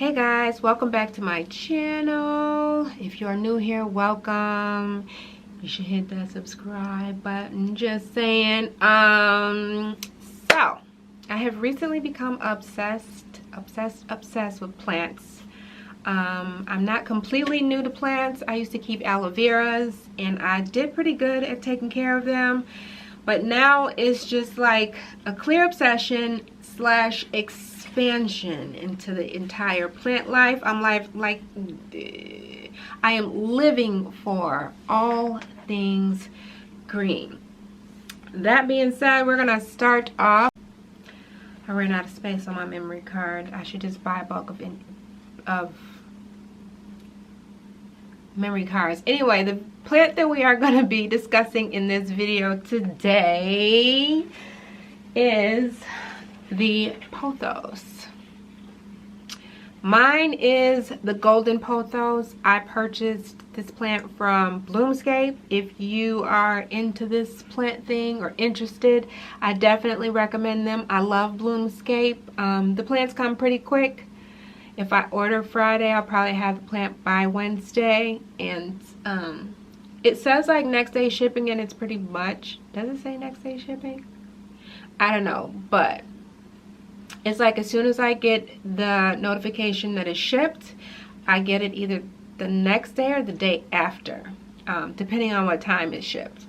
Hey guys, welcome back to my channel. If you're new here, welcome. You should hit that subscribe button, just saying. So I have recently become obsessed with plants. I'm not completely new to plants. I used to keep aloe veras and I did pretty good at taking care of them, but now it's just like a clear obsession slash expansion into the entire plant life. I'm like I am living for all things green. That being said, we're gonna start off. I ran out of space on my memory card. I should just buy a bulk of memory cards. Anyway, the plant that we are going to be discussing in this video today is the Pothos. Mine is the golden Pothos. I purchased this plant from Bloomscape. If you are into this plant thing or interested, I definitely recommend them. I love Bloomscape. The plants come pretty quick. If I order Friday, I'll probably have the plant by Wednesday. And it says like next day shipping, and it's pretty much, does it say next day shipping? I don't know, but it's like as soon as I get the notification that it's shipped, I get it either the next day or the day after, depending on what time it's shipped.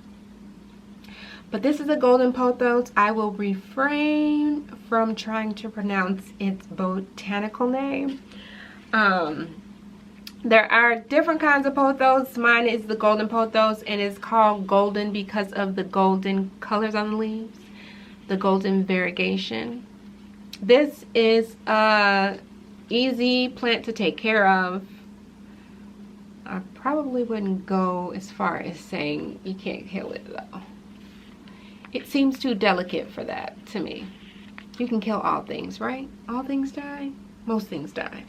But this is a golden Pothos. I will refrain from trying to pronounce its botanical name. There are different kinds of Pothos. Mine is the golden Pothos, and it's called golden because of the golden colors on the leaves, the golden variegation. This is a easy plant to take care of. I probably wouldn't go as far as saying you can't kill it though. It seems too delicate for that to me. You can kill all things, right? All things die? Most things die.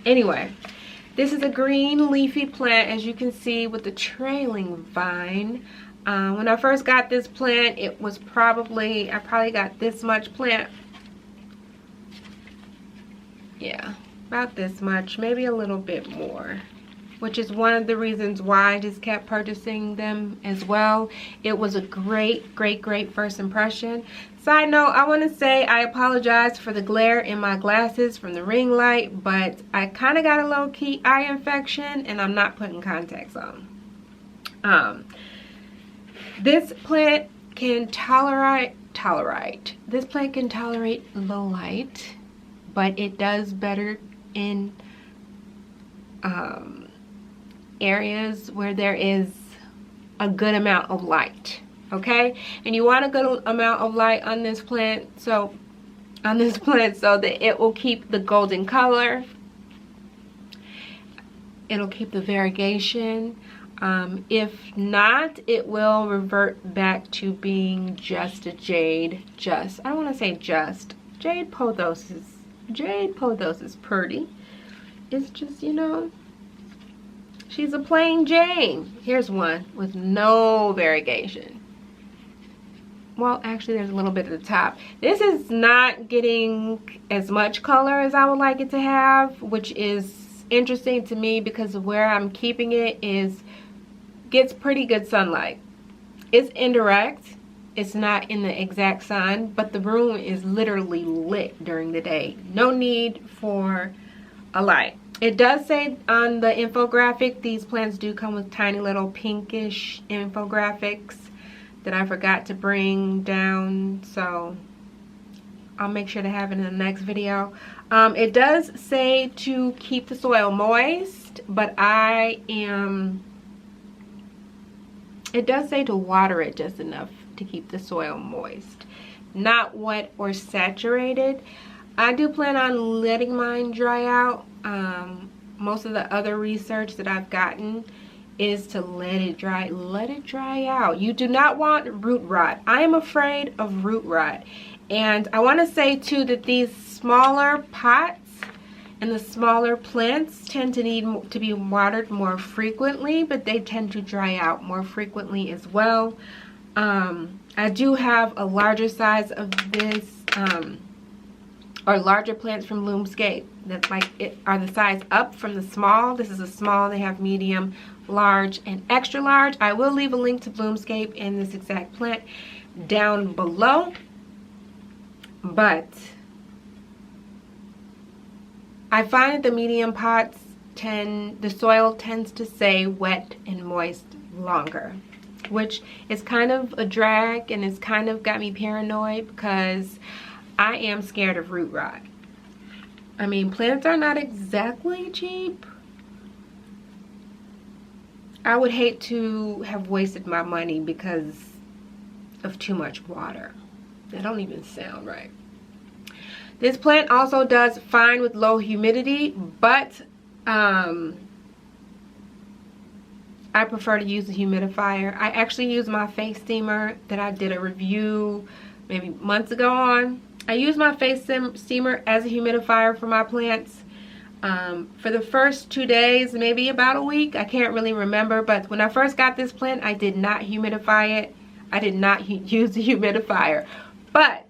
Anyway, this is a green leafy plant, as you can see, with the trailing vine. When I first got this plant, it was I probably got this much plant. Yeah, about this much, maybe a little bit more, which is one of the reasons why I just kept purchasing them as well. It was a great first impression. Side note, I want to say I apologize for the glare in my glasses from the ring light, but I kind of got a low-key eye infection and I'm not putting contacts on. This plant can tolerate low light, but it does better in areas where there is a good amount of light. Okay, and you want a good amount of light on this plant, so that it will keep the golden color, it'll keep the variegation. If not, it will revert back to being just a jade. I don't want to say just. Jade Pothos is pretty. It's just, you know, she's a plain Jane. Here's one with no variegation. Well, actually, there's a little bit at the top. This is not getting as much color as I would like it to have, which is interesting to me because of where I'm keeping it gets pretty good sunlight. It's indirect. It's not in the exact sun, but the room is literally lit during the day. No need for a light. It does say on the infographic, these plants do come with tiny little pinkish infographics that I forgot to bring down, so I'll make sure to have it in the next video. It does say to keep the soil moist, but it does say to water it just enough to keep the soil moist, not wet or saturated. I do plan on letting mine dry out. Most of the other research that I've gotten is to let it dry out. You do not want root rot. I am afraid of root rot. And I want to say too that these smaller pots and the smaller plants tend to need to be watered more frequently, but they tend to dry out more frequently as well. I do have a larger size of this or larger plants from Loomscape that are the size up from the small. This is a small. They have medium, large, and extra large. I will leave a link to Loomscape and this exact plant down below. But I find that the medium pots the soil tends to stay wet and moist longer, which is kind of a drag, and it's kind of got me paranoid because I am scared of root rot. I mean, plants are not exactly cheap. I would hate to have wasted my money because of too much water. That don't even sound right. This plant also does fine with low humidity, but I prefer to use a humidifier. I actually use my face steamer that I did a review maybe months ago on. I use my face steamer as a humidifier for my plants. For the first 2 days, maybe about a week, I can't really remember, but when I first got this plant, I did not humidify it. I did not use the humidifier, but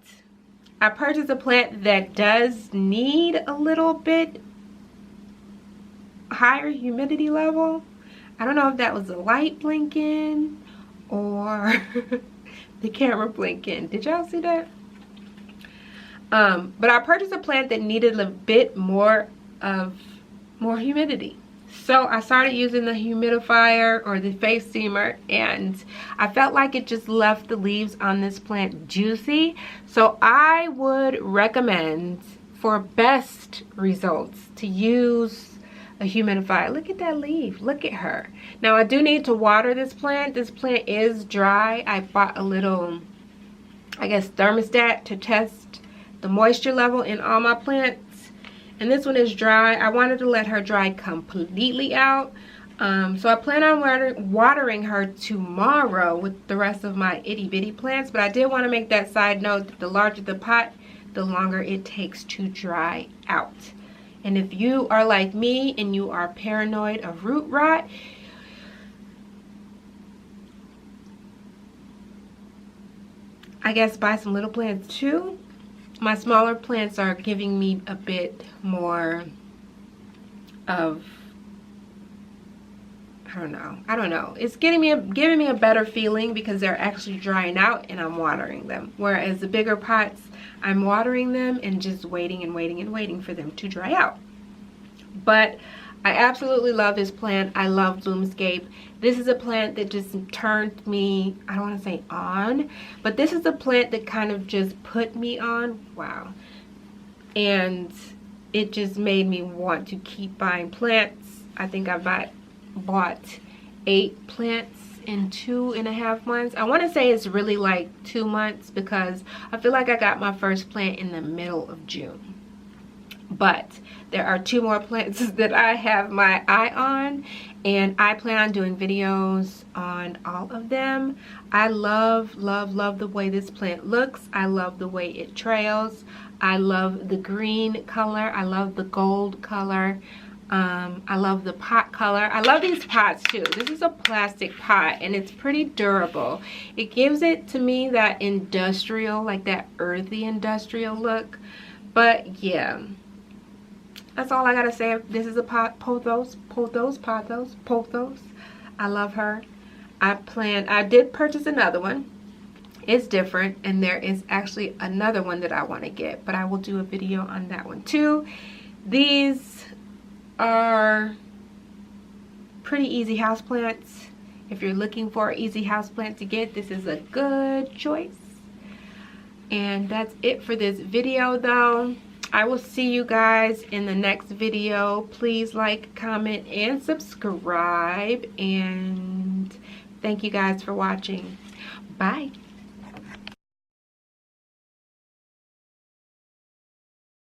I purchased a plant that does need a little bit higher humidity level. I don't know if that was the light blinking or the camera blinking. Did y'all see that? But I purchased a plant that needed a bit more humidity. So I started using the humidifier or the face steamer, and I felt like it just left the leaves on this plant juicy. So I would recommend, for best results, to use a humidifier. Look at that leaf. Look at her. Now I do need to water this plant. This plant is dry. I bought a little, I guess, thermostat to test the moisture level in all my plants, and this one is dry. I wanted to let her dry completely out, so I plan on watering her tomorrow with the rest of my itty bitty plants. But I did want to make that side note that the larger the pot, the longer it takes to dry out. And if you are like me and you are paranoid of root rot, I guess buy some little plants too. My smaller plants are giving me a bit more of, I don't know. It's giving me a better feeling because they're actually drying out and I'm watering them. Whereas the bigger pots, I'm watering them and just waiting and waiting and waiting for them to dry out. But I absolutely love this plant. I love Loomscape. This is a plant that just turned me, I don't want to say on, but this is a plant that kind of just put me on. Wow. And it just made me want to keep buying plants. I think I bought 8 plants in 2.5 months. I want to say it's really like 2 months because I feel like I got my first plant in the middle of June. But there are 2 more plants that I have my eye on, and I plan on doing videos on all of them. I love, love, love the way this plant looks. I love the way it trails. I love the green color. I love the gold color. I love the pot color. I love these pots too. This is a plastic pot and it's pretty durable. It gives it to me that industrial, like that earthy industrial look. But yeah, that's all I gotta say. This is a Pothos. I love her. I did purchase another one. It's different, and there is actually another one that I want to get, but I will do a video on that one too. These are pretty easy houseplants. If you're looking for an easy houseplant to get, this is a good choice. And that's it for this video though. I will see you guys in the next video. Please like, comment, and subscribe. And thank you guys for watching. Bye.